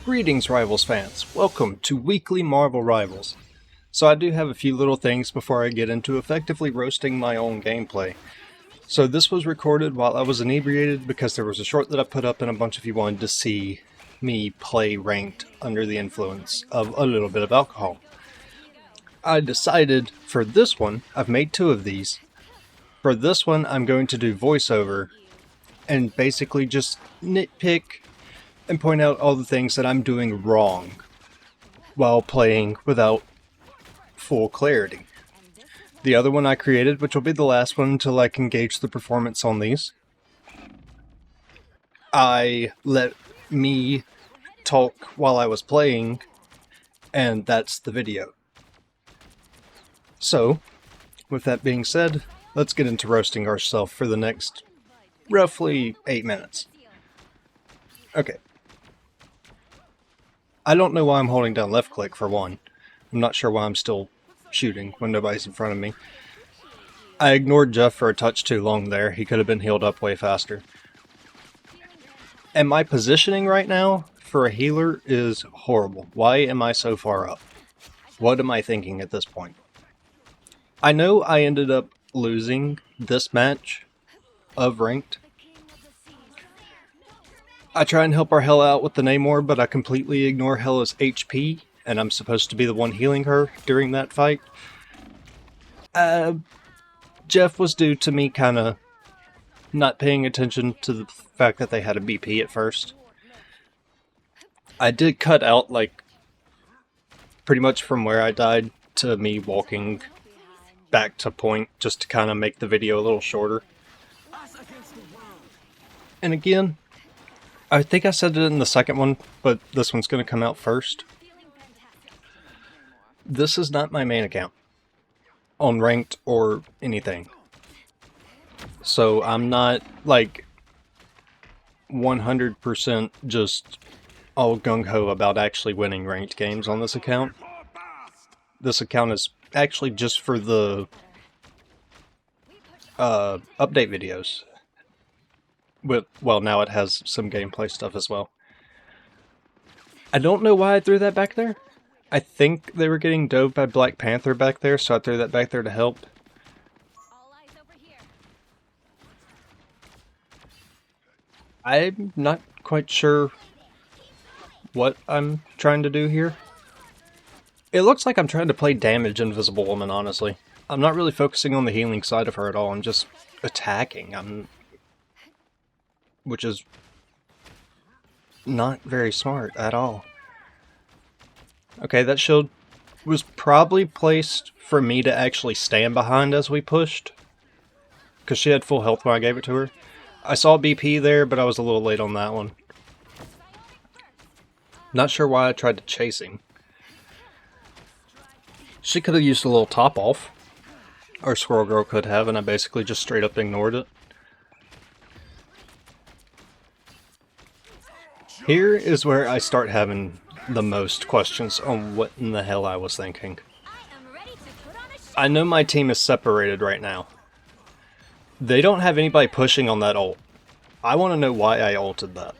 Greetings, Rivals fans. Welcome to Weekly Marvel Rivals. So I do have a few little things before I get into effectively roasting my own gameplay. So this was recorded while I was inebriated because there was a short that I put up and a bunch of you wanted to see me play ranked under the influence of a little bit of alcohol. I decided for this one, I've made two of these. For this one, I'm going to do voiceover and basically just nitpick and point out all the things that I'm doing wrong while playing without full clarity. The other one I created, which will be the last one until I can gauge the performance on these, I let me talk while I was playing, and that's the video. So, with that being said, let's get into roasting ourselves for the next roughly 8 minutes. Okay. I don't know why I'm holding down left click for one. I'm not sure why I'm still shooting when nobody's in front of me. I ignored Jeff for a touch too long there. He could have been healed up way faster. And my positioning right now for a healer is horrible. Why am I so far up? What am I thinking at this point? I know I ended up losing this match of ranked. I try and help our Hella out with the Namor, but I completely ignore Hella's HP, and I'm supposed to be the one healing her during that fight. Jeff was due to me kind of not paying attention to the fact that they had a BP at first. I did cut out, like, pretty much from where I died to me walking back to point, just to kind of make the video a little shorter. And again, I think I said it in the second one, but this one's going to come out first. This is not my main account on ranked or anything. So I'm not like 100% just all gung-ho about actually winning ranked games on this account. This account is actually just for the update videos. Well, now it has some gameplay stuff as well. I don't know why I threw that back there. I think they were getting dove by Black Panther back there, so I threw that back there to help. I'm not quite sure what I'm trying to do here. It looks like I'm trying to play damage Invisible Woman, honestly. I'm not really focusing on the healing side of her at all. I'm just attacking. Which is not very smart at all. Okay, that shield was probably placed for me to actually stand behind as we pushed, because she had full health when I gave it to her. I saw BP there, but I was a little late on that one. Not sure why I tried to chase him. She could have used a little top off, or Squirrel Girl could have, and I basically just straight up ignored it. Here is where I start having the most questions on what in the hell I was thinking. I know my team is separated right now. They don't have anybody pushing on that ult. I want to know why I ulted that.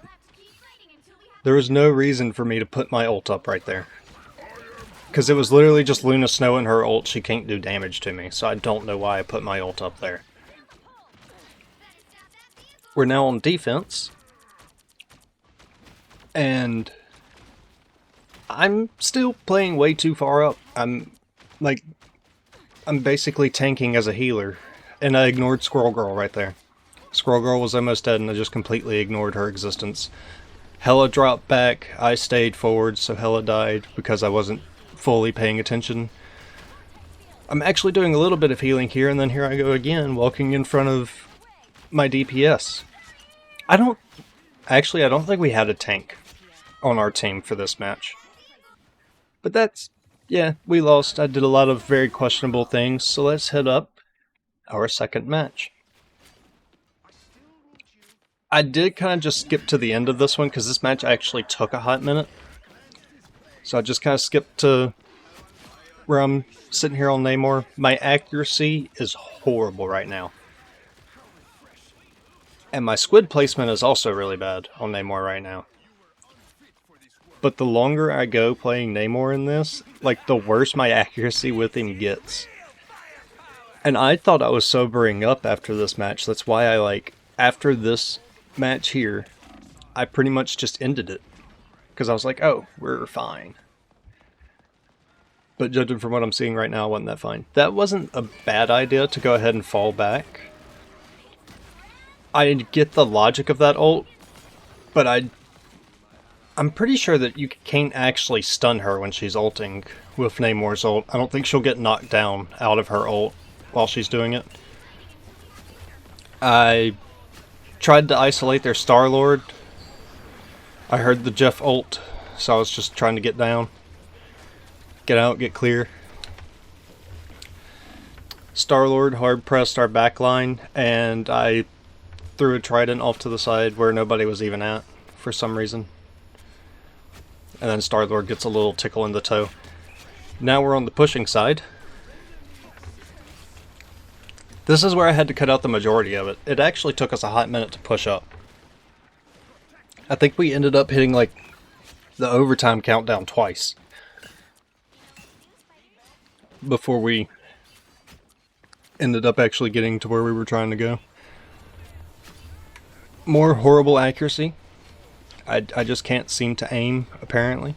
There was no reason for me to put my ult up right there. Because it was literally just Luna Snow and her ult. She can't do damage to me, so I don't know why I put my ult up there. We're now on defense. And I'm still playing way too far up. I'm basically tanking as a healer. And I ignored Squirrel Girl right there. Squirrel Girl was almost dead and I just completely ignored her existence. Hella dropped back, I stayed forward, so Hella died because I wasn't fully paying attention. I'm actually doing a little bit of healing here, and then here I go again, walking in front of my DPS. I don't think we had a tank on our team for this match. But yeah, we lost. I did a lot of very questionable things, so let's head up our second match. I did kind of just skip to the end of this one, because this match actually took a hot minute. So I just kind of skipped to where I'm sitting here on Namor. My accuracy is horrible right now. And my squid placement is also really bad on Namor right now. but the longer I go playing Namor in this, like, the worse my accuracy with him gets. And I thought I was sobering up after this match. That's why I, like, after this match here, I pretty much just ended it. Because I was like, oh, we're fine. But judging from what I'm seeing right now, it wasn't that fine. That wasn't a bad idea to go ahead and fall back. I get the logic of that ult, but I'm pretty sure that you can't actually stun her when she's ulting with Namor's ult. I don't think she'll get knocked down out of her ult while she's doing it. I tried to isolate their Star-Lord. I heard the Jeff ult, so I was just trying to get down. Get out, get clear. Star-Lord hard pressed our backline, and I threw a trident off to the side where nobody was even at for some reason. And then Star-Lord gets a little tickle in the toe. Now we're on the pushing side. This is where I had to cut out the majority of it. It actually took us a hot minute to push up. I think we ended up hitting like the overtime countdown twice before we ended up actually getting to where we were trying to go. More horrible accuracy. I just can't seem to aim, apparently.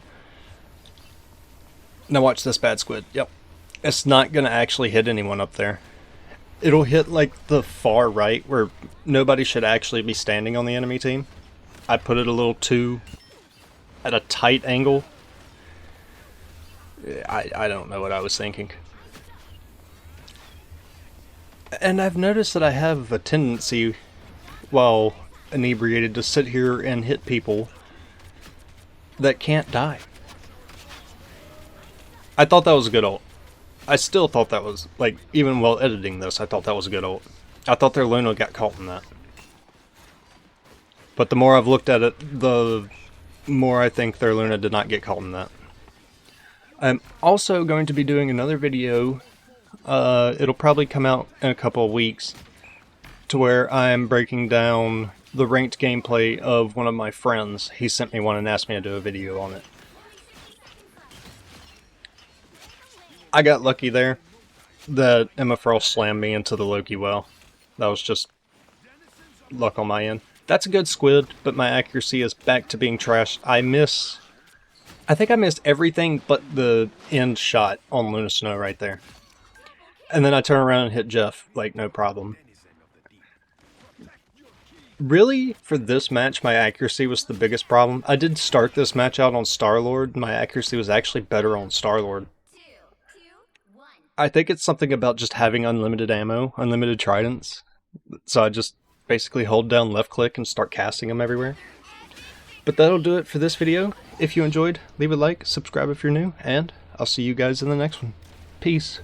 Now watch this bad squid. Yep. It's not going to actually hit anyone up there. It'll hit like the far right where nobody should actually be standing on the enemy team. I put it a little too at a tight angle. I don't know what I was thinking. And I've noticed that I have a tendency, while inebriated, to sit here and hit people that can't die. I thought that was a good ult. I still thought that was, like, even while editing this, I thought that was a good ult. I thought their Luna got caught in that. But the more I've looked at it, the more I think their Luna did not get caught in that. I'm also going to be doing another video, it'll probably come out in a couple of weeks, to where I'm breaking down the ranked gameplay of one of my friends. He sent me one and asked me to do a video on it. I got lucky there that Emma Frost slammed me into the Loki well. That was just luck on my end. That's a good squid, but my accuracy is back to being trash. I think I missed everything but the end shot on Luna Snow right there. And then I turn around and hit Jeff, like, no problem. Really, for this match, my accuracy was the biggest problem. I did start this match out on Star-Lord. My accuracy was actually better on Star-Lord. I think it's something about just having unlimited ammo, unlimited tridents. So I just basically hold down left click and start casting them everywhere. But that'll do it for this video. If you enjoyed, leave a like, subscribe if you're new, and I'll see you guys in the next one. Peace.